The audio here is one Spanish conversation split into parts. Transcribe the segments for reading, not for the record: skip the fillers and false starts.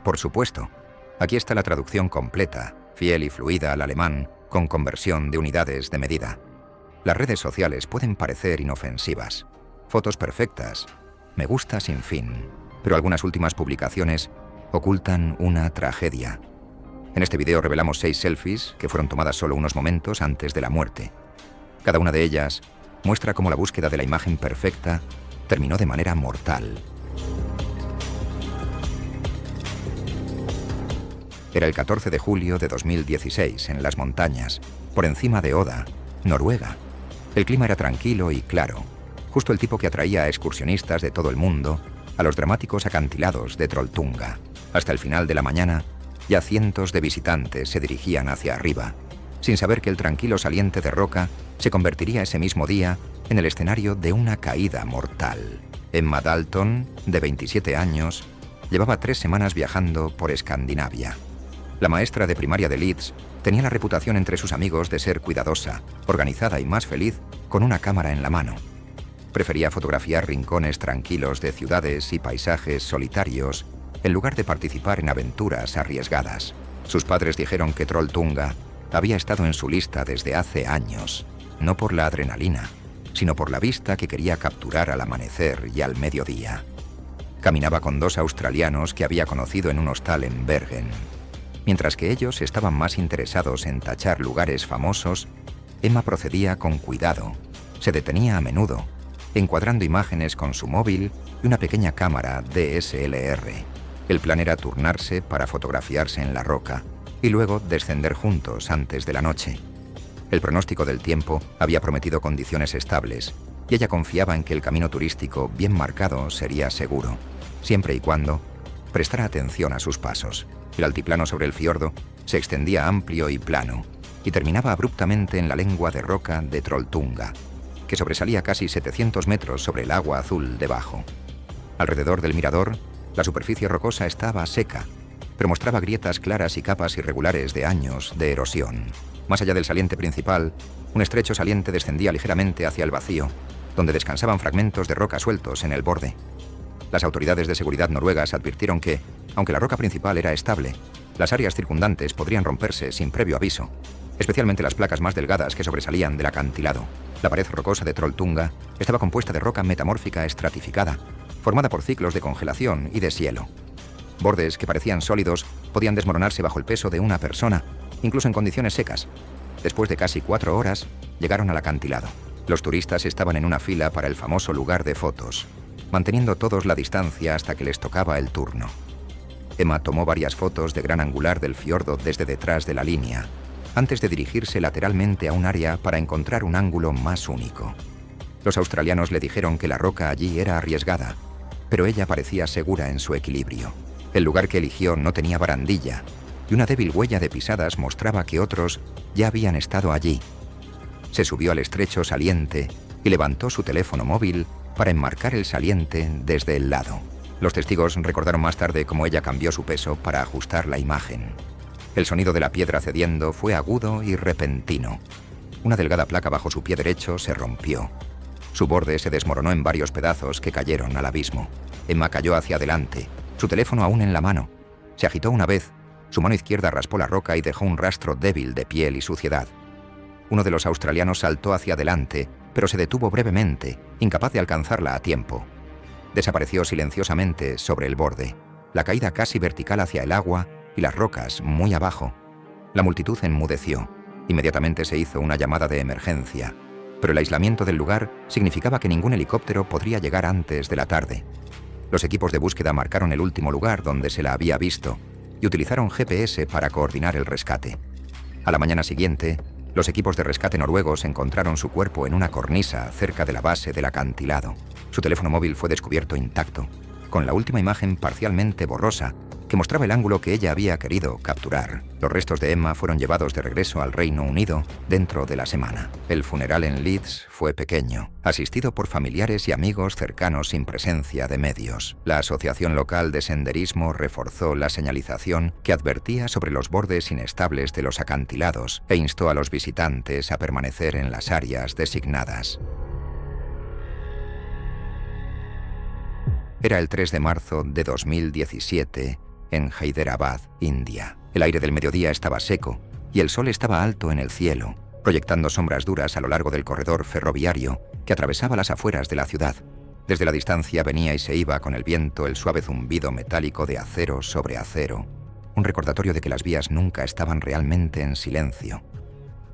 Por supuesto. Aquí está la traducción completa, fiel y fluida al alemán, con conversión de unidades de medida. Las redes sociales pueden parecer inofensivas. Fotos perfectas, me gusta sin fin, pero algunas últimas publicaciones ocultan una tragedia. En este video revelamos 6 selfies que fueron tomadas solo unos momentos antes de la muerte. Cada una de ellas muestra cómo la búsqueda de la imagen perfecta terminó de manera mortal. Era el 14 de julio de 2016, en las montañas, por encima de Oda, Noruega. El clima era tranquilo y claro, justo el tipo que atraía a excursionistas de todo el mundo a los dramáticos acantilados de Trolltunga. Hasta el final de la mañana, ya cientos de visitantes se dirigían hacia arriba, sin saber que el tranquilo saliente de roca se convertiría ese mismo día en el escenario de una caída mortal. Emma Dalton, de 27 años, llevaba 3 semanas viajando por Escandinavia. La maestra de primaria de Leeds tenía la reputación entre sus amigos de ser cuidadosa, organizada y más feliz con una cámara en la mano. Prefería fotografiar rincones tranquilos de ciudades y paisajes solitarios en lugar de participar en aventuras arriesgadas. Sus padres dijeron que Trolltunga había estado en su lista desde hace años, no por la adrenalina, sino por la vista que quería capturar al amanecer y al mediodía. Caminaba con 2 australianos que había conocido en un hostal en Bergen. Mientras que ellos estaban más interesados en tachar lugares famosos, Emma procedía con cuidado. Se detenía a menudo, encuadrando imágenes con su móvil y una pequeña cámara DSLR. El plan era turnarse para fotografiarse en la roca y luego descender juntos antes de la noche. El pronóstico del tiempo había prometido condiciones estables y ella confiaba en que el camino turístico bien marcado sería seguro, siempre y cuando prestara atención a sus pasos. El altiplano sobre el fiordo se extendía amplio y plano y terminaba abruptamente en la lengua de roca de Trolltunga, que sobresalía casi 700 metros sobre el agua azul debajo. Alrededor del mirador, la superficie rocosa estaba seca, pero mostraba grietas claras y capas irregulares de años de erosión. Más allá del saliente principal, un estrecho saliente descendía ligeramente hacia el vacío, donde descansaban fragmentos de roca sueltos en el borde. Las autoridades de seguridad noruegas advirtieron que, aunque la roca principal era estable, las áreas circundantes podrían romperse sin previo aviso, especialmente las placas más delgadas que sobresalían del acantilado. La pared rocosa de Trolltunga estaba compuesta de roca metamórfica estratificada, formada por ciclos de congelación y deshielo. Bordes que parecían sólidos podían desmoronarse bajo el peso de una persona, incluso en condiciones secas. Después de casi 4 horas, llegaron al acantilado. Los turistas estaban en una fila para el famoso lugar de fotos, manteniendo todos la distancia hasta que les tocaba el turno. Emma tomó varias fotos de gran angular del fiordo desde detrás de la línea, antes de dirigirse lateralmente a un área para encontrar un ángulo más único. Los australianos le dijeron que la roca allí era arriesgada, pero ella parecía segura en su equilibrio. El lugar que eligió no tenía barandilla, y una débil huella de pisadas mostraba que otros ya habían estado allí. Se subió al estrecho saliente y levantó su teléfono móvil para enmarcar el saliente desde el lado. Los testigos recordaron más tarde cómo ella cambió su peso para ajustar la imagen. El sonido de la piedra cediendo fue agudo y repentino. Una delgada placa bajo su pie derecho se rompió. Su borde se desmoronó en varios pedazos que cayeron al abismo. Emma cayó hacia adelante, su teléfono aún en la mano. Se agitó una vez, su mano izquierda raspó la roca y dejó un rastro débil de piel y suciedad. Uno de los australianos saltó hacia adelante, pero se detuvo brevemente, incapaz de alcanzarla a tiempo. Desapareció silenciosamente sobre el borde, la caída casi vertical hacia el agua y las rocas muy abajo. La multitud enmudeció. Inmediatamente se hizo una llamada de emergencia, pero el aislamiento del lugar significaba que ningún helicóptero podría llegar antes de la tarde. Los equipos de búsqueda marcaron el último lugar donde se la había visto y utilizaron GPS para coordinar el rescate. A la mañana siguiente, los equipos de rescate noruegos encontraron su cuerpo en una cornisa cerca de la base del acantilado. Su teléfono móvil fue descubierto intacto, con la última imagen parcialmente borrosa que mostraba el ángulo que ella había querido capturar. Los restos de Emma fueron llevados de regreso al Reino Unido dentro de la semana. El funeral en Leeds fue pequeño, asistido por familiares y amigos cercanos sin presencia de medios. La asociación local de senderismo reforzó la señalización que advertía sobre los bordes inestables de los acantilados e instó a los visitantes a permanecer en las áreas designadas. Era el 3 de marzo de 2017 en Hyderabad, India. El aire del mediodía estaba seco y el sol estaba alto en el cielo, proyectando sombras duras a lo largo del corredor ferroviario que atravesaba las afueras de la ciudad. Desde la distancia venía y se iba con el viento el suave zumbido metálico de acero sobre acero, un recordatorio de que las vías nunca estaban realmente en silencio.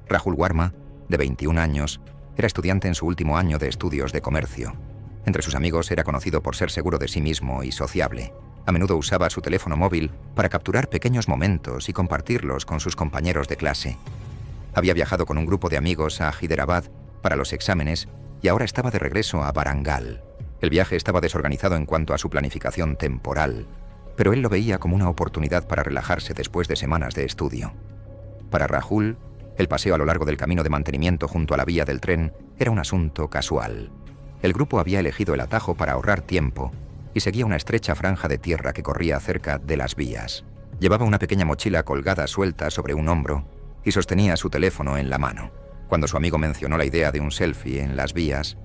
Rahul Varma, de 21 años, era estudiante en su último año de estudios de comercio. Entre sus amigos era conocido por ser seguro de sí mismo y sociable. A menudo usaba su teléfono móvil para capturar pequeños momentos y compartirlos con sus compañeros de clase. Había viajado con un grupo de amigos a Hyderabad para los exámenes y ahora estaba de regreso a Warangal. El viaje estaba desorganizado en cuanto a su planificación temporal, pero él lo veía como una oportunidad para relajarse después de semanas de estudio. Para Rahul, el paseo a lo largo del camino de mantenimiento junto a la vía del tren era un asunto casual. El grupo había elegido el atajo para ahorrar tiempo y seguía una estrecha franja de tierra que corría cerca de las vías. Llevaba una pequeña mochila colgada suelta sobre un hombro y sostenía su teléfono en la mano. Cuando su amigo mencionó la idea de un selfie en las vías,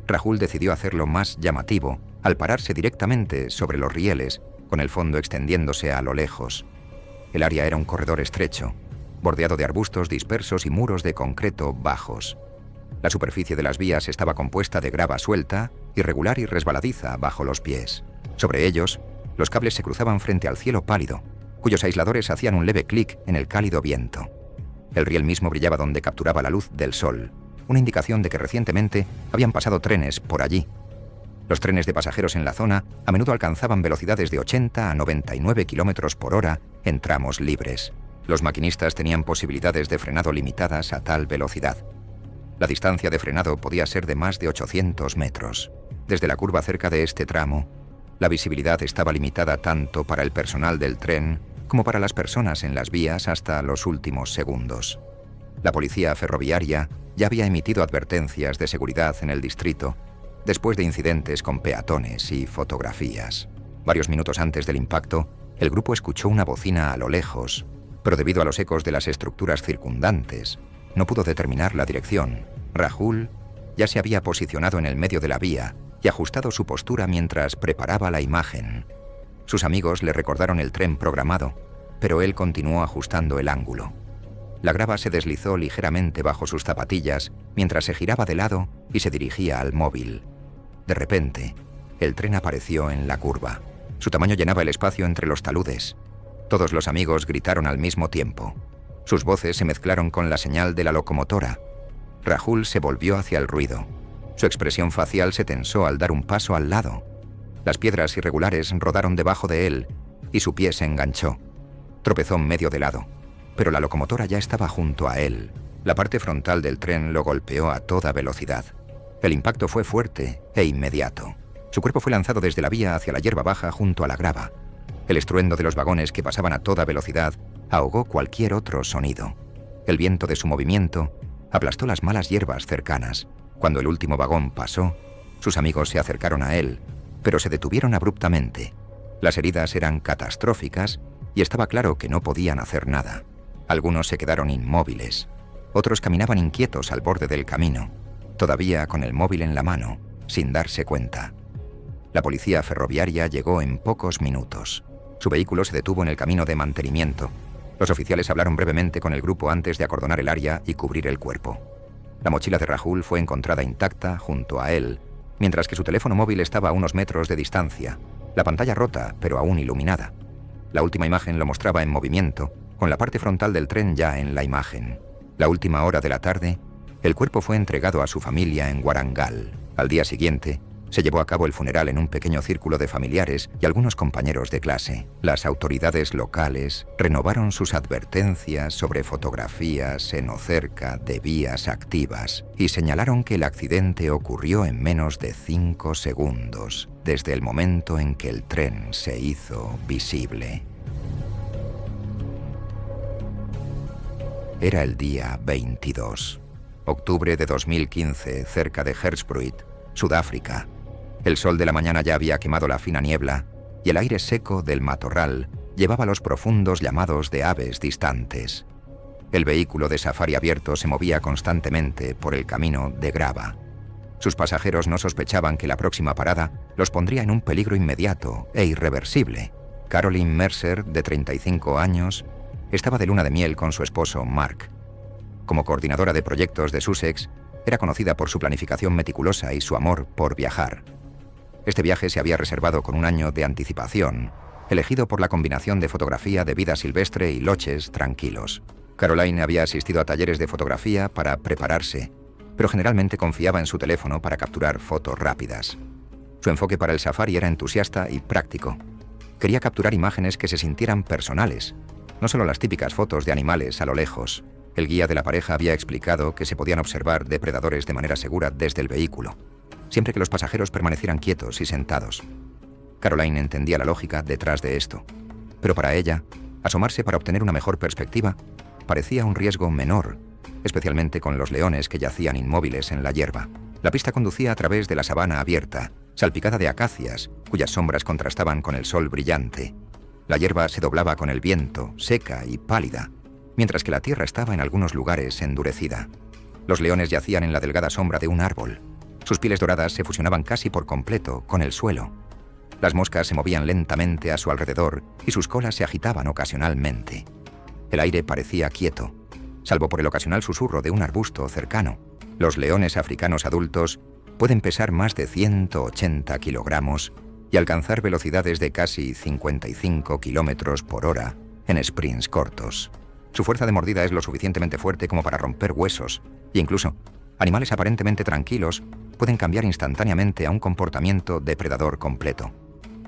Rahul decidió hacerlo más llamativo al pararse directamente sobre los rieles, con el fondo extendiéndose a lo lejos. El área era un corredor estrecho, bordeado de arbustos dispersos y muros de concreto bajos. La superficie de las vías estaba compuesta de grava suelta, irregular y resbaladiza bajo los pies. Sobre ellos, los cables se cruzaban frente al cielo pálido, cuyos aisladores hacían un leve clic en el cálido viento. El riel mismo brillaba donde capturaba la luz del sol, una indicación de que recientemente habían pasado trenes por allí. Los trenes de pasajeros en la zona a menudo alcanzaban velocidades de 80 a 99 km por hora en tramos libres. Los maquinistas tenían posibilidades de frenado limitadas a tal velocidad. La distancia de frenado podía ser de más de 800 metros. Desde la curva cerca de este tramo, la visibilidad estaba limitada tanto para el personal del tren como para las personas en las vías hasta los últimos segundos. La policía ferroviaria ya había emitido advertencias de seguridad en el distrito después de incidentes con peatones y fotografías. Varios minutos antes del impacto, el grupo escuchó una bocina a lo lejos, pero debido a los ecos de las estructuras circundantes, no pudo determinar la dirección. Rahul ya se había posicionado en el medio de la vía y ajustado su postura mientras preparaba la imagen. Sus amigos le recordaron el tren programado, pero él continuó ajustando el ángulo. La grava se deslizó ligeramente bajo sus zapatillas mientras se giraba de lado y se dirigía al móvil. De repente, el tren apareció en la curva. Su tamaño llenaba el espacio entre los taludes. Todos los amigos gritaron al mismo tiempo. Sus voces se mezclaron con la señal de la locomotora. Rahul se volvió hacia el ruido. Su expresión facial se tensó al dar un paso al lado. Las piedras irregulares rodaron debajo de él y su pie se enganchó. Tropezó medio de lado, pero la locomotora ya estaba junto a él. La parte frontal del tren lo golpeó a toda velocidad. El impacto fue fuerte e inmediato. Su cuerpo fue lanzado desde la vía hacia la hierba baja junto a la grava. El estruendo de los vagones que pasaban a toda velocidad ahogó cualquier otro sonido. El viento de su movimiento aplastó las malas hierbas cercanas. Cuando el último vagón pasó, sus amigos se acercaron a él, pero se detuvieron abruptamente. Las heridas eran catastróficas y estaba claro que no podían hacer nada. Algunos se quedaron inmóviles. Otros caminaban inquietos al borde del camino, todavía con el móvil en la mano, sin darse cuenta. La policía ferroviaria llegó en pocos minutos. Su vehículo se detuvo en el camino de mantenimiento. Los oficiales hablaron brevemente con el grupo antes de acordonar el área y cubrir el cuerpo. La mochila de Rahul fue encontrada intacta junto a él, mientras que su teléfono móvil estaba a unos metros de distancia, la pantalla rota pero aún iluminada. La última imagen lo mostraba en movimiento, con la parte frontal del tren ya en la imagen. La última hora de la tarde, el cuerpo fue entregado a su familia en Warangal. Al día siguiente, se llevó a cabo el funeral en un pequeño círculo de familiares y algunos compañeros de clase. Las autoridades locales renovaron sus advertencias sobre fotografías en o cerca de vías activas y señalaron que el accidente ocurrió en menos de 5 segundos, desde el momento en que el tren se hizo visible. Era el día 22, octubre de 2015, cerca de Hersbruit, Sudáfrica. El sol de la mañana ya había quemado la fina niebla y el aire seco del matorral llevaba los profundos llamados de aves distantes. El vehículo de safari abierto se movía constantemente por el camino de grava. Sus pasajeros no sospechaban que la próxima parada los pondría en un peligro inmediato e irreversible. Caroline Mercer, de 35 años, estaba de luna de miel con su esposo Mark. Como coordinadora de proyectos de Sussex, era conocida por su planificación meticulosa y su amor por viajar. Este viaje se había reservado con un año de anticipación, elegido por la combinación de fotografía de vida silvestre y loches tranquilos. Caroline había asistido a talleres de fotografía para prepararse, pero generalmente confiaba en su teléfono para capturar fotos rápidas. Su enfoque para el safari era entusiasta y práctico. Quería capturar imágenes que se sintieran personales, no solo las típicas fotos de animales a lo lejos. El guía de la pareja había explicado que se podían observar depredadores de manera segura desde el vehículo, siempre que los pasajeros permanecieran quietos y sentados. Caroline entendía la lógica detrás de esto, pero para ella, asomarse para obtener una mejor perspectiva parecía un riesgo menor, especialmente con los leones que yacían inmóviles en la hierba. La pista conducía a través de la sabana abierta, salpicada de acacias, cuyas sombras contrastaban con el sol brillante. La hierba se doblaba con el viento, seca y pálida, mientras que la tierra estaba en algunos lugares endurecida. Los leones yacían en la delgada sombra de un árbol. Sus pieles doradas se fusionaban casi por completo con el suelo. Las moscas se movían lentamente a su alrededor y sus colas se agitaban ocasionalmente. El aire parecía quieto, salvo por el ocasional susurro de un arbusto cercano. Los leones africanos adultos pueden pesar más de 180 kilogramos y alcanzar velocidades de casi 55 kilómetros por hora en sprints cortos. Su fuerza de mordida es lo suficientemente fuerte como para romper huesos, e incluso animales aparentemente tranquilos pueden cambiar instantáneamente a un comportamiento depredador completo.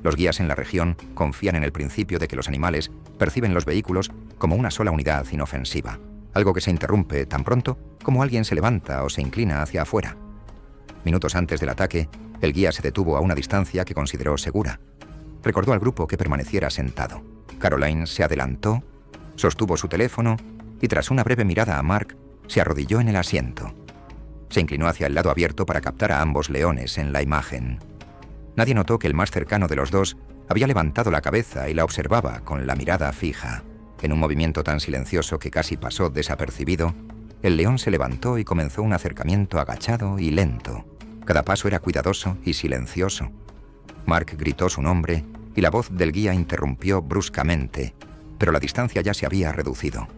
Los guías en la región confían en el principio de que los animales perciben los vehículos como una sola unidad inofensiva, algo que se interrumpe tan pronto como alguien se levanta o se inclina hacia afuera. Minutos antes del ataque, el guía se detuvo a una distancia que consideró segura. Recordó al grupo que permaneciera sentado. Caroline se adelantó, sostuvo su teléfono y tras una breve mirada a Mark, se arrodilló en el asiento. Se inclinó hacia el lado abierto para captar a ambos leones en la imagen. Nadie notó que el más cercano de los dos había levantado la cabeza y la observaba con la mirada fija. En un movimiento tan silencioso que casi pasó desapercibido, el león se levantó y comenzó un acercamiento agachado y lento. Cada paso era cuidadoso y silencioso. Mark gritó su nombre y la voz del guía interrumpió bruscamente, pero la distancia ya se había reducido.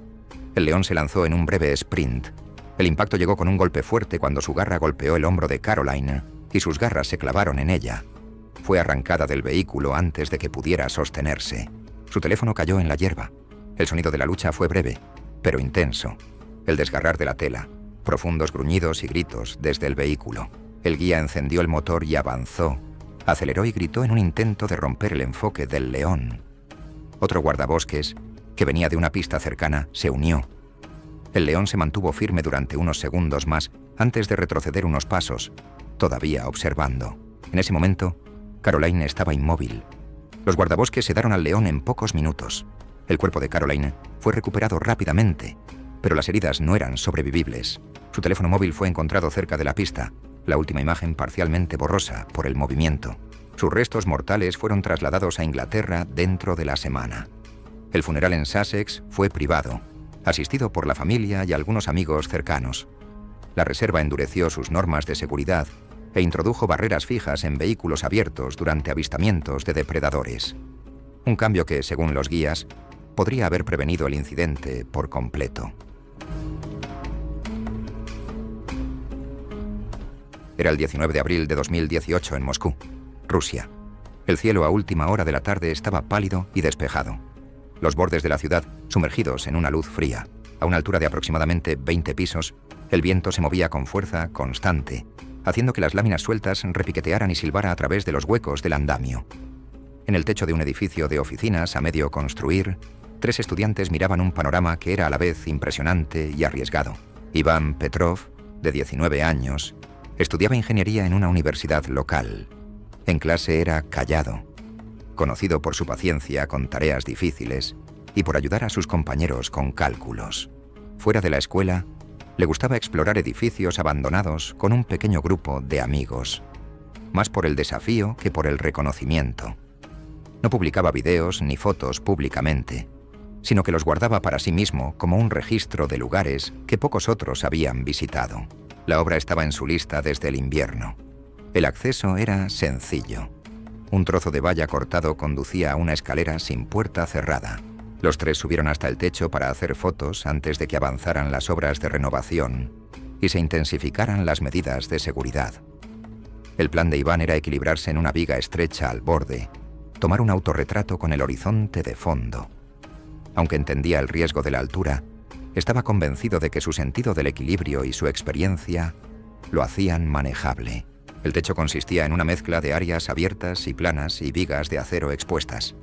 El león se lanzó en un breve sprint. El impacto llegó con un golpe fuerte cuando su garra golpeó el hombro de Caroline y sus garras se clavaron en ella. Fue arrancada del vehículo antes de que pudiera sostenerse. Su teléfono cayó en la hierba. El sonido de la lucha fue breve, pero intenso. El desgarrar de la tela, profundos gruñidos y gritos desde el vehículo. El guía encendió el motor y avanzó. Aceleró y gritó en un intento de romper el enfoque del león. Otro guardabosques, que venía de una pista cercana, se unió. El león se mantuvo firme durante unos segundos más antes de retroceder unos pasos, todavía observando. En ese momento, Caroline estaba inmóvil. Los guardabosques sedaron al león en pocos minutos. El cuerpo de Caroline fue recuperado rápidamente, pero las heridas no eran sobrevivibles. Su teléfono móvil fue encontrado cerca de la pista, la última imagen parcialmente borrosa por el movimiento. Sus restos mortales fueron trasladados a Inglaterra dentro de la semana. El funeral en Sussex fue privado, asistido por la familia y algunos amigos cercanos. La reserva endureció sus normas de seguridad e introdujo barreras fijas en vehículos abiertos durante avistamientos de depredadores. Un cambio que, según los guías, podría haber prevenido el incidente por completo. Era el 19 de abril de 2018 en Moscú, Rusia. El cielo a última hora de la tarde estaba pálido y despejado. Los bordes de la ciudad sumergidos en una luz fría. A una altura de aproximadamente 20 pisos, el viento se movía con fuerza constante, haciendo que las láminas sueltas repiquetearan y silbara a través de los huecos del andamio. En el techo de un edificio de oficinas a medio construir, 3 estudiantes miraban un panorama que era a la vez impresionante y arriesgado. Iván Petrov, de 19 años, estudiaba ingeniería en una universidad local. En clase era callado, conocido por su paciencia con tareas difíciles y por ayudar a sus compañeros con cálculos. Fuera de la escuela, le gustaba explorar edificios abandonados con un pequeño grupo de amigos, más por el desafío que por el reconocimiento. No publicaba videos ni fotos públicamente, sino que los guardaba para sí mismo como un registro de lugares que pocos otros habían visitado. La obra estaba en su lista desde el invierno. El acceso era sencillo. Un trozo de valla cortado conducía a una escalera sin puerta cerrada. Los tres subieron hasta el techo para hacer fotos antes de que avanzaran las obras de renovación y se intensificaran las medidas de seguridad. El plan de Iván era equilibrarse en una viga estrecha al borde, tomar un autorretrato con el horizonte de fondo. Aunque entendía el riesgo de la altura, estaba convencido de que su sentido del equilibrio y su experiencia lo hacían manejable. El techo consistía en una mezcla de áreas abiertas y planas y vigas de acero expuestas.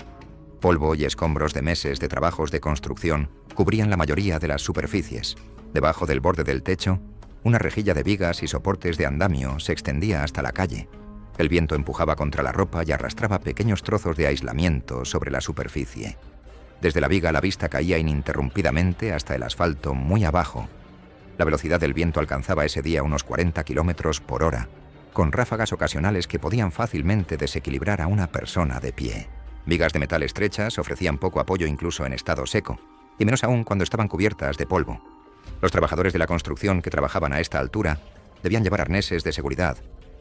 Polvo y escombros de meses de trabajos de construcción cubrían la mayoría de las superficies. Debajo del borde del techo, una rejilla de vigas y soportes de andamio se extendía hasta la calle. El viento empujaba contra la ropa y arrastraba pequeños trozos de aislamiento sobre la superficie. Desde la viga la vista caía ininterrumpidamente hasta el asfalto muy abajo. La velocidad del viento alcanzaba ese día unos 40 kilómetros por hora, con ráfagas ocasionales que podían fácilmente desequilibrar a una persona de pie. Vigas de metal estrechas ofrecían poco apoyo incluso en estado seco, y menos aún cuando estaban cubiertas de polvo. Los trabajadores de la construcción que trabajaban a esta altura debían llevar arneses de seguridad,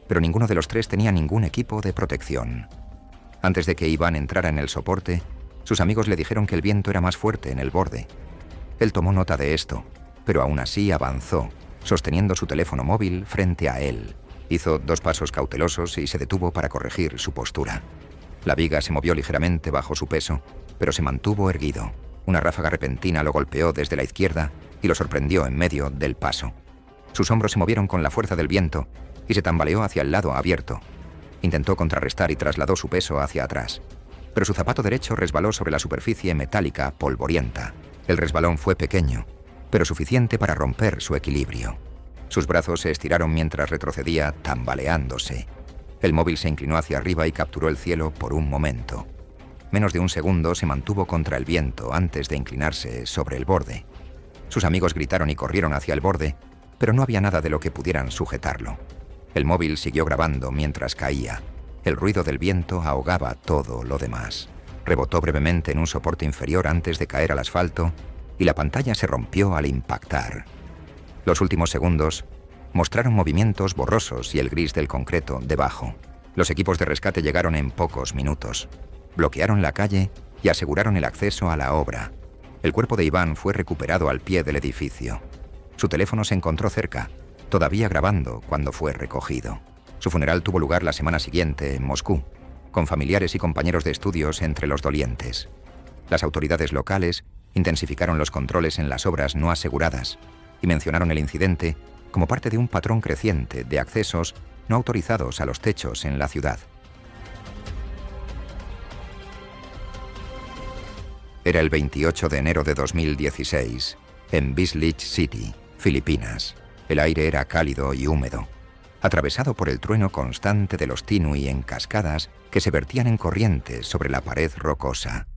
pero ninguno de los tres tenía ningún equipo de protección. Antes de que Iván entrara en el soporte, sus amigos le dijeron que el viento era más fuerte en el borde. Él tomó nota de esto, pero aún así avanzó, sosteniendo su teléfono móvil frente a él. Hizo 2 pasos cautelosos y se detuvo para corregir su postura. La viga se movió ligeramente bajo su peso, pero se mantuvo erguido. Una ráfaga repentina lo golpeó desde la izquierda y lo sorprendió en medio del paso. Sus hombros se movieron con la fuerza del viento y se tambaleó hacia el lado abierto. Intentó contrarrestar y trasladó su peso hacia atrás, pero su zapato derecho resbaló sobre la superficie metálica polvorienta. El resbalón fue pequeño, pero suficiente para romper su equilibrio. Sus brazos se estiraron mientras retrocedía, tambaleándose. El móvil se inclinó hacia arriba y capturó el cielo por un momento. Menos de un segundo se mantuvo contra el viento antes de inclinarse sobre el borde. Sus amigos gritaron y corrieron hacia el borde, pero no había nada de lo que pudieran sujetarlo. El móvil siguió grabando mientras caía. El ruido del viento ahogaba todo lo demás. Rebotó brevemente en un soporte inferior antes de caer al asfalto y la pantalla se rompió al impactar. Los últimos segundos mostraron movimientos borrosos y el gris del concreto debajo. Los equipos de rescate llegaron en pocos minutos. Bloquearon la calle y aseguraron el acceso a la obra. El cuerpo de Iván fue recuperado al pie del edificio. Su teléfono se encontró cerca, todavía grabando cuando fue recogido. Su funeral tuvo lugar la semana siguiente en Moscú, con familiares y compañeros de estudios entre los dolientes. Las autoridades locales intensificaron los controles en las obras no aseguradas y mencionaron el incidente como parte de un patrón creciente de accesos no autorizados a los techos en la ciudad. Era el 28 de enero de 2016, en Beach City, Filipinas. El aire era cálido y húmedo, atravesado por el trueno constante de los tinui en cascadas que se vertían en corrientes sobre la pared rocosa.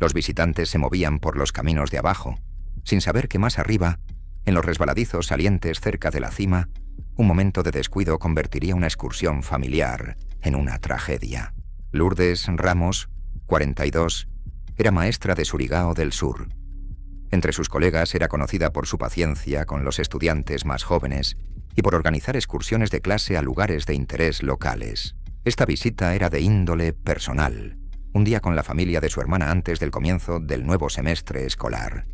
Los visitantes se movían por los caminos de abajo, sin saber que más arriba, en los resbaladizos salientes cerca de la cima, un momento de descuido convertiría una excursión familiar en una tragedia. Lourdes Ramos, 42, era maestra de Surigao del Sur. Entre sus colegas era conocida por su paciencia con los estudiantes más jóvenes y por organizar excursiones de clase a lugares de interés locales. Esta visita era de índole personal, un día con la familia de su hermana antes del comienzo del nuevo semestre escolar.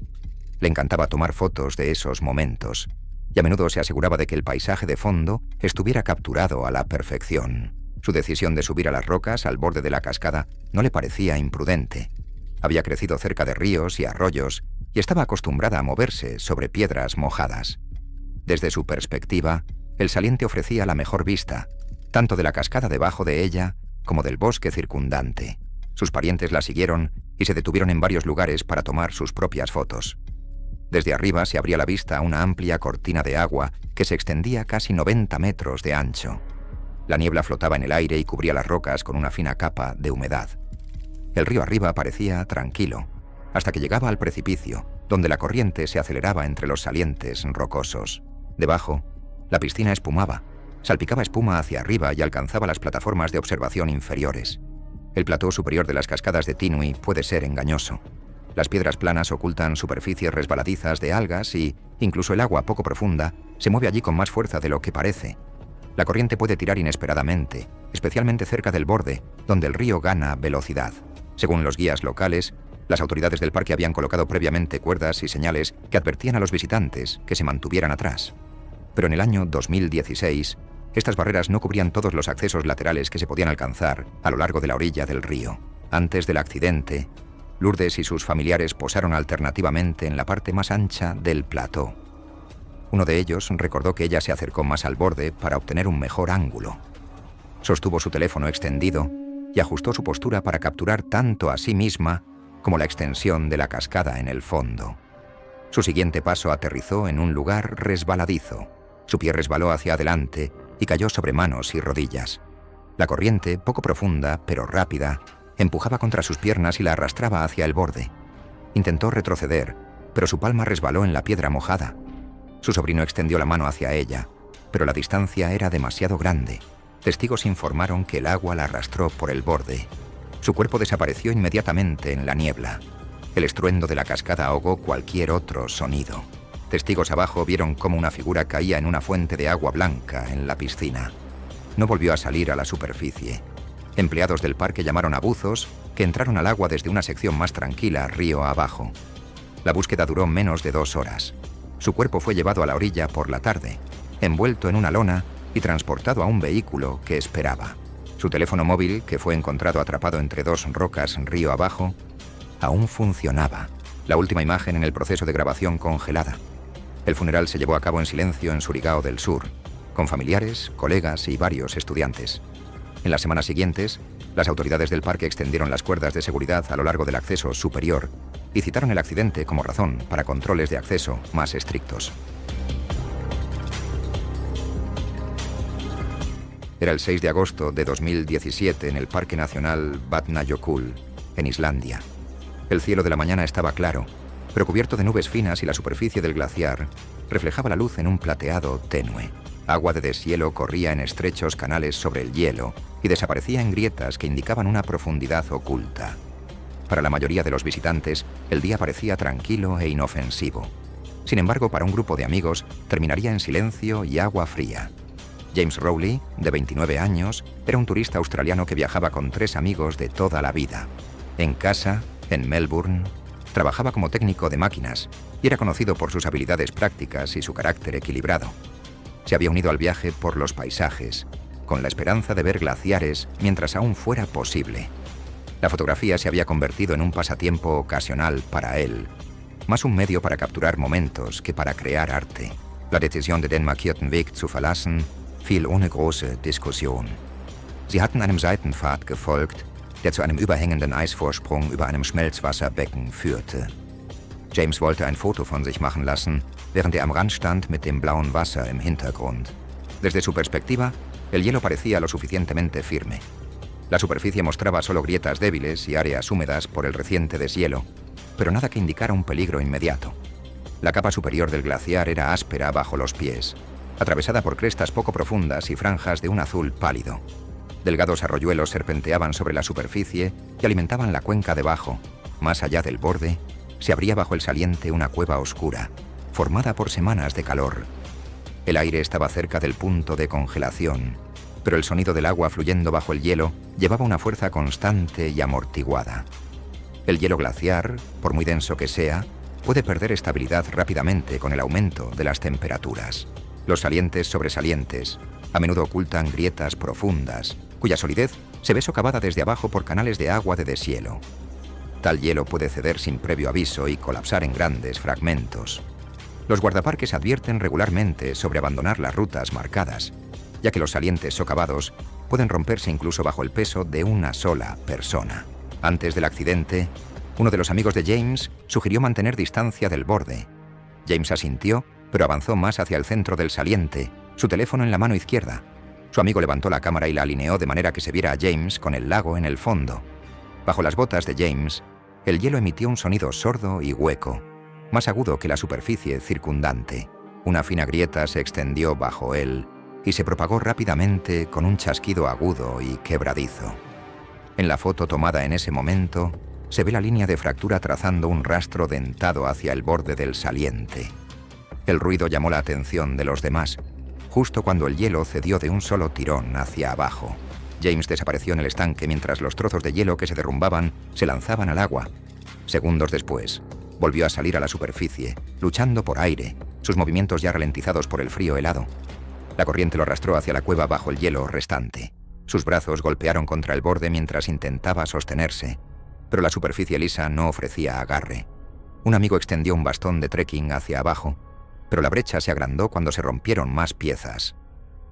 Le encantaba tomar fotos de esos momentos, y a menudo se aseguraba de que el paisaje de fondo estuviera capturado a la perfección. Su decisión de subir a las rocas al borde de la cascada no le parecía imprudente. Había crecido cerca de ríos y arroyos y estaba acostumbrada a moverse sobre piedras mojadas. Desde su perspectiva, el saliente ofrecía la mejor vista, tanto de la cascada debajo de ella como del bosque circundante. Sus parientes la siguieron y se detuvieron en varios lugares para tomar sus propias fotos. Desde arriba se abría la vista a una amplia cortina de agua que se extendía casi 90 metros de ancho. La niebla flotaba en el aire y cubría las rocas con una fina capa de humedad. El río arriba parecía tranquilo, hasta que llegaba al precipicio, donde la corriente se aceleraba entre los salientes rocosos. Debajo, la piscina espumaba, salpicaba espuma hacia arriba y alcanzaba las plataformas de observación inferiores. El plató superior de las cascadas de Tinui puede ser engañoso. Las piedras planas ocultan superficies resbaladizas de algas y, incluso el agua poco profunda, se mueve allí con más fuerza de lo que parece. La corriente puede tirar inesperadamente, especialmente cerca del borde, donde el río gana velocidad. Según los guías locales, las autoridades del parque habían colocado previamente cuerdas y señales que advertían a los visitantes que se mantuvieran atrás. Pero en el año 2016, estas barreras no cubrían todos los accesos laterales que se podían alcanzar a lo largo de la orilla del río. Antes del accidente, Lourdes y sus familiares posaron alternativamente en la parte más ancha del plató. Uno de ellos recordó que ella se acercó más al borde para obtener un mejor ángulo. Sostuvo su teléfono extendido y ajustó su postura para capturar tanto a sí misma como la extensión de la cascada en el fondo. Su siguiente paso aterrizó en un lugar resbaladizo. Su pie resbaló hacia adelante y cayó sobre manos y rodillas. La corriente, poco profunda pero rápida, empujaba contra sus piernas y la arrastraba hacia el borde. Intentó retroceder, pero su palma resbaló en la piedra mojada. Su sobrino extendió la mano hacia ella, pero la distancia era demasiado grande. Testigos informaron que el agua la arrastró por el borde. Su cuerpo desapareció inmediatamente en la niebla. El estruendo de la cascada ahogó cualquier otro sonido. Testigos abajo vieron cómo una figura caía en una fuente de agua blanca en la piscina. No volvió a salir a la superficie. Empleados del parque llamaron a buzos que entraron al agua desde una sección más tranquila río abajo. La búsqueda duró menos de 2 horas. Su cuerpo fue llevado a la orilla por la tarde, envuelto en una lona y transportado a un vehículo que esperaba. Su teléfono móvil, que fue encontrado atrapado entre 2 rocas río abajo, aún funcionaba. La última imagen en el proceso de grabación congelada. El funeral se llevó a cabo en silencio en Surigao del Sur, con familiares, colegas y varios estudiantes. En las semanas siguientes, las autoridades del parque extendieron las cuerdas de seguridad a lo largo del acceso superior y citaron el accidente como razón para controles de acceso más estrictos. Era el 6 de agosto de 2017 en el Parque Nacional Vatnajökull, en Islandia. El cielo de la mañana estaba claro, pero cubierto de nubes finas y la superficie del glaciar reflejaba la luz en un plateado tenue. Agua de deshielo corría en estrechos canales sobre el hielo y desaparecía en grietas que indicaban una profundidad oculta. Para la mayoría de los visitantes, el día parecía tranquilo e inofensivo. Sin embargo, para un grupo de amigos, terminaría en silencio y agua fría. James Rowley, de 29 años, era un turista australiano que viajaba con 3 amigos de toda la vida. En casa, en Melbourne, trabajaba como técnico de máquinas y era conocido por sus habilidades prácticas y su carácter equilibrado. Se había unido al viaje por los paisajes, con la esperanza de ver glaciares mientras aún fuera posible. La fotografía se había convertido en un pasatiempo ocasional para él, más un medio para capturar momentos que para crear arte. La decisión de den markierten Weg zu verlassen fiel ohne große Diskussion. Sie hatten einem Seitenpfad gefolgt, der zu einem überhängenden Eisvorsprung über einem Schmelzwasserbecken führte. James wollte ein Foto von sich machen lassen, während am Rand stand mit dem blauen Wasser im Hintergrund. Desde su perspectiva, el hielo parecía lo suficientemente firme. La superficie mostraba solo grietas débiles y áreas húmedas por el reciente deshielo, pero nada que indicara un peligro inmediato. La capa superior del glaciar era áspera bajo los pies, atravesada por crestas poco profundas y franjas de un azul pálido. Delgados arroyuelos serpenteaban sobre la superficie y alimentaban la cuenca debajo. Más allá del borde, se abría bajo el saliente una cueva oscura, formada por semanas de calor. El aire estaba cerca del punto de congelación, pero el sonido del agua fluyendo bajo el hielo llevaba una fuerza constante y amortiguada. El hielo glaciar, por muy denso que sea, puede perder estabilidad rápidamente con el aumento de las temperaturas. Los salientes sobresalientes a menudo ocultan grietas profundas, cuya solidez se ve socavada desde abajo por canales de agua de deshielo. Tal hielo puede ceder sin previo aviso y colapsar en grandes fragmentos. Los guardaparques advierten regularmente sobre abandonar las rutas marcadas, ya que los salientes socavados pueden romperse incluso bajo el peso de una sola persona. Antes del accidente, uno de los amigos de James sugirió mantener distancia del borde. James asintió, pero avanzó más hacia el centro del saliente, su teléfono en la mano izquierda. Su amigo levantó la cámara y la alineó de manera que se viera a James con el lago en el fondo. Bajo las botas de James, el hielo emitió un sonido sordo y hueco, más agudo que la superficie circundante. Una fina grieta se extendió bajo él y se propagó rápidamente con un chasquido agudo y quebradizo. En la foto tomada en ese momento, se ve la línea de fractura trazando un rastro dentado hacia el borde del saliente. El ruido llamó la atención de los demás. justo cuando el hielo cedió de un solo tirón hacia abajo. James desapareció en el estanque mientras los trozos de hielo que se derrumbaban se lanzaban al agua. Segundos después, volvió a salir a la superficie, luchando por aire, sus movimientos ya ralentizados por el frío helado. La corriente lo arrastró hacia la cueva bajo el hielo restante. Sus brazos golpearon contra el borde mientras intentaba sostenerse, pero la superficie lisa no ofrecía agarre. Un amigo extendió un bastón de trekking hacia abajo, pero la brecha se agrandó cuando se rompieron más piezas.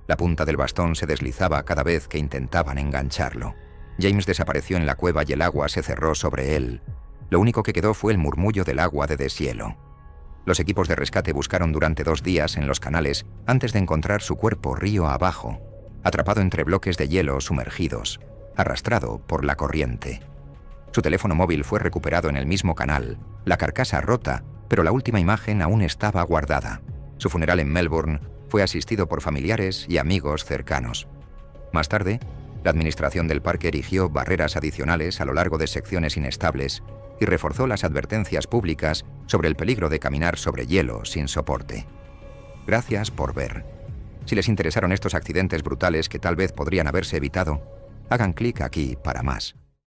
La punta del bastón se deslizaba cada vez que intentaban engancharlo. James desapareció en la cueva y el agua se cerró sobre él. Lo único que quedó fue el murmullo del agua de deshielo. Los equipos de rescate buscaron durante 2 días en los canales antes de encontrar su cuerpo río abajo, atrapado entre bloques de hielo sumergidos, arrastrado por la corriente. Su teléfono móvil fue recuperado en el mismo canal, la carcasa rota, pero la última imagen aún estaba guardada. Su funeral en Melbourne fue asistido por familiares y amigos cercanos. Más tarde, la administración del parque erigió barreras adicionales a lo largo de secciones inestables y reforzó las advertencias públicas sobre el peligro de caminar sobre hielo sin soporte. Gracias por ver. Si les interesaron estos accidentes brutales que tal vez podrían haberse evitado, hagan clic aquí para más.